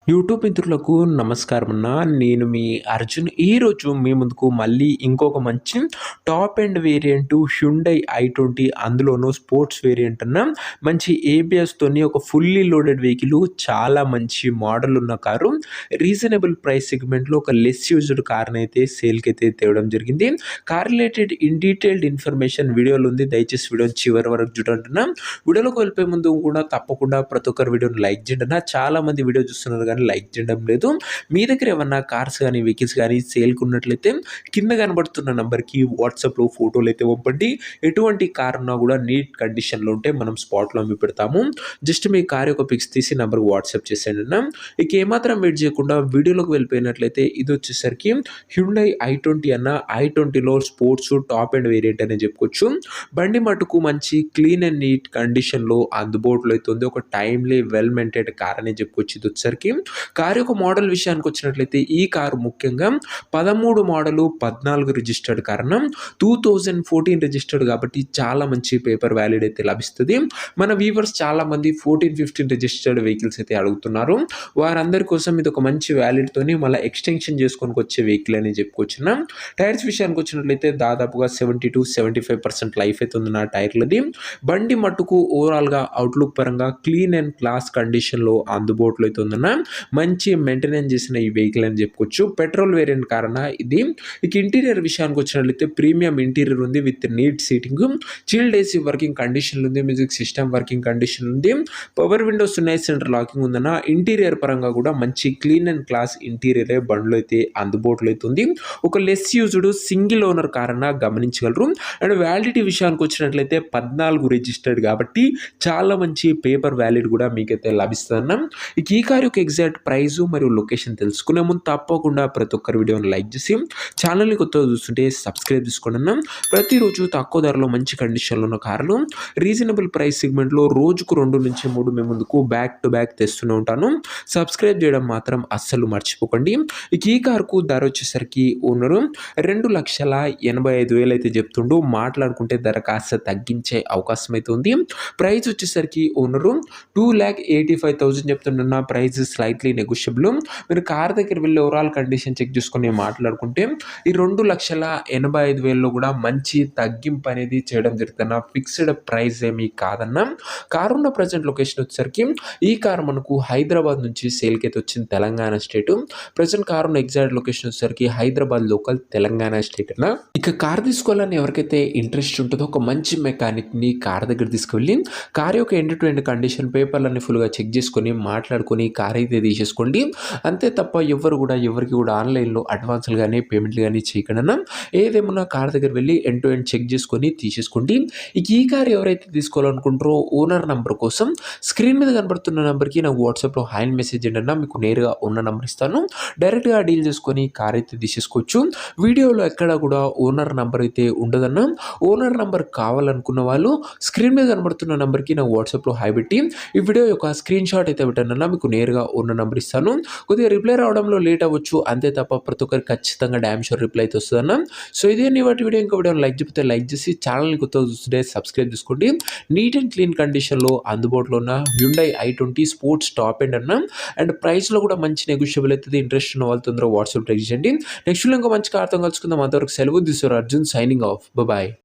YouTube మిత్రులకు నమస్కారం అన్న. నేను మీ అర్జున్. ఈరోజు మీ ముందుకు మళ్ళీ ఇంకొక మంచి top end variant Hyundai i20 అందులోనూ స్పోర్ట్స్ వేరియంట్ అన్న. మంచి ఏబిఎస్‌తోని ఒక ఫుల్లీ లోడెడ్ వెహికల్, చాలా మంచి మోడల్ ఉన్న కారు. రీజనబుల్ ప్రైస్ సెగ్మెంట్‌లో ఒక లెస్ యూజ్డ్ కార్‌నైతే సేల్‌కైతే తేవడం జరిగింది. Car related in detailed information వీడియోలో ఉంది. దయచేసి వీడియోని చివరి వరకు చూడండి. వీడియోలోకి వెళ్ళిపోయే ముందు కూడా తప్పకుండా ప్రతి ఒక్కరు వీడియోని లైక్ చేయండి అన్న. చాలా మంది వీడియో చూస్తున్నారు కానీ లైక్ చేయడం లేదు. మీ దగ్గర ఏమన్నా కార్స్ కానీ వెహికల్స్ కానీ సేల్కి ఉన్నట్లయితే కింద కనబడుతున్న నంబర్కి వాట్సాప్లో ఫోటోలు అయితే పంపండి. ఎటువంటి కార్ ఉన్నా కూడా నీట్ కండిషన్లో ఉంటే మనం స్పాట్లో అమ్మి పెడతాము. జస్ట్ మీ కార్ యొక్క పిక్స్ తీసి నంబర్కి వాట్సాప్ చేసేయండి అన్న. ఇక ఏమాత్రం వెయిట్ చేయకుండా వీడియోలోకి వెళ్ళిపోయినట్లయితే ఇది వచ్చేసరికి హ్యుండై i20 అన్న. i20లో స్పోర్ట్స్ టాప్ అండ్ వేరియంట్ అనే చెప్పుకోవచ్చు. బండి మటుకు మంచి క్లీన్ అండ్ నీట్ కండిషన్లో అందుబాటులో అయితే ఉంది. ఒక టైమ్లీ వెల్ మెయింటైన్డ్ కార్ అనే చెప్పుకోవచ్చు. ఇది వచ్చేసరికి కార్ యొక్క మోడల్ విషయానికి వచ్చినట్లయితే ఈ కారు ముఖ్యంగా 13 మోడలు 14 రిజిస్టర్డ్ కారణం 2014 రిజిస్టర్డ్ కాబట్టి చాలా మంచి పేపర్ వ్యాలిడ్ అయితే లభిస్తుంది. మన వ్యూవర్స్ చాలా మంది 14-15 రిజిస్టర్డ్ వెహికల్స్ అయితే అడుగుతున్నారు. వారందరి కోసం ఇది ఒక మంచి వ్యాలిడ్ తోని మళ్ళీ ఎక్స్టెన్షన్ చేసుకొని వచ్చే వెహికల్ అని చెప్పుకోవచ్చు. టైర్స్ విషయానికి వచ్చినట్లయితే దాదాపుగా 70-75% లైఫ్ అయితే ఉంది నా టైర్లది. బండి మట్టుకు ఓవరాల్గా అవుట్లుక్ పరంగా క్లీన్ అండ్ క్లాస్ కండిషన్లో అందుబాటులో అయితే ఉందన్న. మంచి మెయింటెనెన్స్ చేసిన ఈ వెహికల్ అని చెప్పుకోవచ్చు. పెట్రోల్ వేరియంట్ కారణ ఇది. ఇక ఇంటీరియర్ విషయానికి వచ్చినట్లయితే ప్రీమియం ఇంటీరియర్ ఉంది with neat seating, chilled AC working condition ఉంది, మ్యూజిక్ సిస్టమ్ వర్కింగ్ కండిషన్ ఉంది, పవర్ విండోస్ ఉన్నాయి, సెంటర్ లాకింగ్ ఉందన్న. ఇంటీరియర్ పరంగా కూడా మంచి క్లీన్ అండ్ క్లాస్ ఇంటీరియర్ బండ్లో అయితే అందుబాటులో అవుతుంది. ఒక లెస్ యూజ్డ్ సింగిల్ ఓనర్ కారణ గమనించగలరు. అండ్ వ్యాలిడిటీ విషయానికి వచ్చినట్లయితే 14 రిజిస్టర్డ్ కాబట్టి చాలా మంచి పేపర్ వ్యాలిడ్ కూడా మీకైతే లభిస్తుందన్న. ఇక ఈ కార్ యొక్క ఎగ్జాక్ట్ ప్రైస్ మరియు లొకేషన్ తెలుసుకునే ముందు తప్పకుండా ప్రతి ఒక్కరి వీడియోని లైక్ చేసి ఛానల్ని కొత్తగా చూస్తుంటే సబ్స్క్రైబ్ చేసుకోండి అన్న. ప్రతిరోజు తక్కువ ధరలో మంచి కండిషన్లో ఉన్న కార్లు రీజనబుల్ ప్రైస్ సెగ్మెంట్లో రోజుకు 2 నుంచి 3 మీ ముందుకు బ్యాక్ టు బ్యాక్ తెస్తూనే ఉంటాను. సబ్స్క్రైబ్ చేయడం మాత్రం అస్సలు మర్చిపోకండి. ఇక ఈ కార్కు ధర వచ్చేసరికి ఓనరు 2,85,000 అయితే చెప్తుండు. మాట్లాడుకుంటే ధర కాస్త తగ్గించే అవకాశం అయితే ఉంది. ప్రైస్ వచ్చేసరికి ఓనరు 2,85,000 చెప్తున్న ప్రైస్ స్లైట్లీ నెగోషియబుల్. మీరు కార్ దగ్గర వెళ్ళి ఓవరాల్ కండిషన్ చెక్ చేసుకొని మాట్లాడుకుంటే ఈ 2,85,000లో కూడా మంచి తగ్గింపు అనేది చేయడం జరుగుతున్న. ఫిక్స్డ్ ప్రైస్ ఏమీ కాదన్న. కారు ఉన్న ప్రజెంట్ లొకేషన్ వచ్చేసరికి ఈ కారు మనకు హైదరాబాద్ నుంచి సేల్కి అయితే వచ్చింది, తెలంగాణ స్టేట్. ప్రజెంట్ కారు ఉన్న ఎగ్జాక్ట్ లొకేషన్ వచ్చేసరికి హైదరాబాద్ లోకల్, తెలంగాణ స్టేట్ అన్న. ఇక కార్ తీసుకోవాలని ఎవరికైతే ఇంట్రెస్ట్ ఉంటుందో ఒక మంచి మెకానిక్ని కార్ దగ్గర తీసుకువెళ్ళి కార్ యొక్క ఎండ్ టు ఎండ్ కండిషన్ పేపర్లన్నీ ఫుల్గా చెక్ చేసుకొని మాట్లాడుకొని కార్ అయితే తీసేసుకోండి. అంతే తప్ప ఎవరికి కూడా ఆన్లైన్లో అడ్వాన్సులు కానీ పేమెంట్లు కానీ చేయకుండా ఏదేమన్నా కార్ దగ్గర వెళ్ళి ఎండ్ టు ఎండ్ చెక్ చేసుకొని తీసేసుకోండి. ఇక ఈ కార్ ఎవరైతే తీసుకోవాలనుకుంటారో ఓనర్ నెంబర్ కోసం స్క్రీన్ మీద కనబడుతున్న నెంబర్కి నాకు వాట్సాప్లో హాయ్ మెసేజ్ ఏంటన్నా, మీకు నేరుగా ఉన్న నెంబర్ ఇస్తాను. డైరెక్ట్గా డీల్ చేసుకొని కార్ అయితే తీసేసుకోవచ్చు. వీడియోలో ఎక్కడ కూడా ఓనర్ నెంబర్ అయితే ఉండదన్నా. ఓనర్ నెంబర్ కావాలనుకున్న వాళ్ళు స్క్రీన్ మీద కనబడుతున్న నెంబర్కి నాకు వాట్సాప్లో హాయ్ పెట్టి ఈ వీడియో యొక్క స్క్రీన్ షాట్ అయితే పెట్టానన్నా, మీకు నేరుగా ఉన్న నెంబర్ ఇస్తాను. కొద్దిగా రిప్లై రావడంలో లేట్ అవ్వచ్చు, అంతే తప్ప ప్రతి ఒక్కరికి ఖచ్చితంగా డ్యామ్ షూర్ రిప్లై అయితే వస్తుందన్న. సో ఇదే నీ వాటి వీడియో. ఇంకా వీడియో లైక్ చెప్తే లైక్ చేసి ఛానల్ని కొత్తగా చూస్తుంటే సబ్స్క్రైబ్ చేసుకోండి. నీట్ అండ్ క్లీన్ కండిషన్లో అందుబాటులో ఉన్న Hyundai i20 sports top end అన్న. అండ్ ప్రైస్లో కూడా మంచి నెగోషియబుల్ అవుతుంది. ఇంట్రెస్ట్ ఉన్న వాళ్ళు తొందరగా వాట్సాప్ ట్రై చేయండి. నెక్స్ట్ ఇంకా మంచి కార్తో కలుసుకుందాం. అంతవరకు సెలవు. This your Arjun signing off. Bye.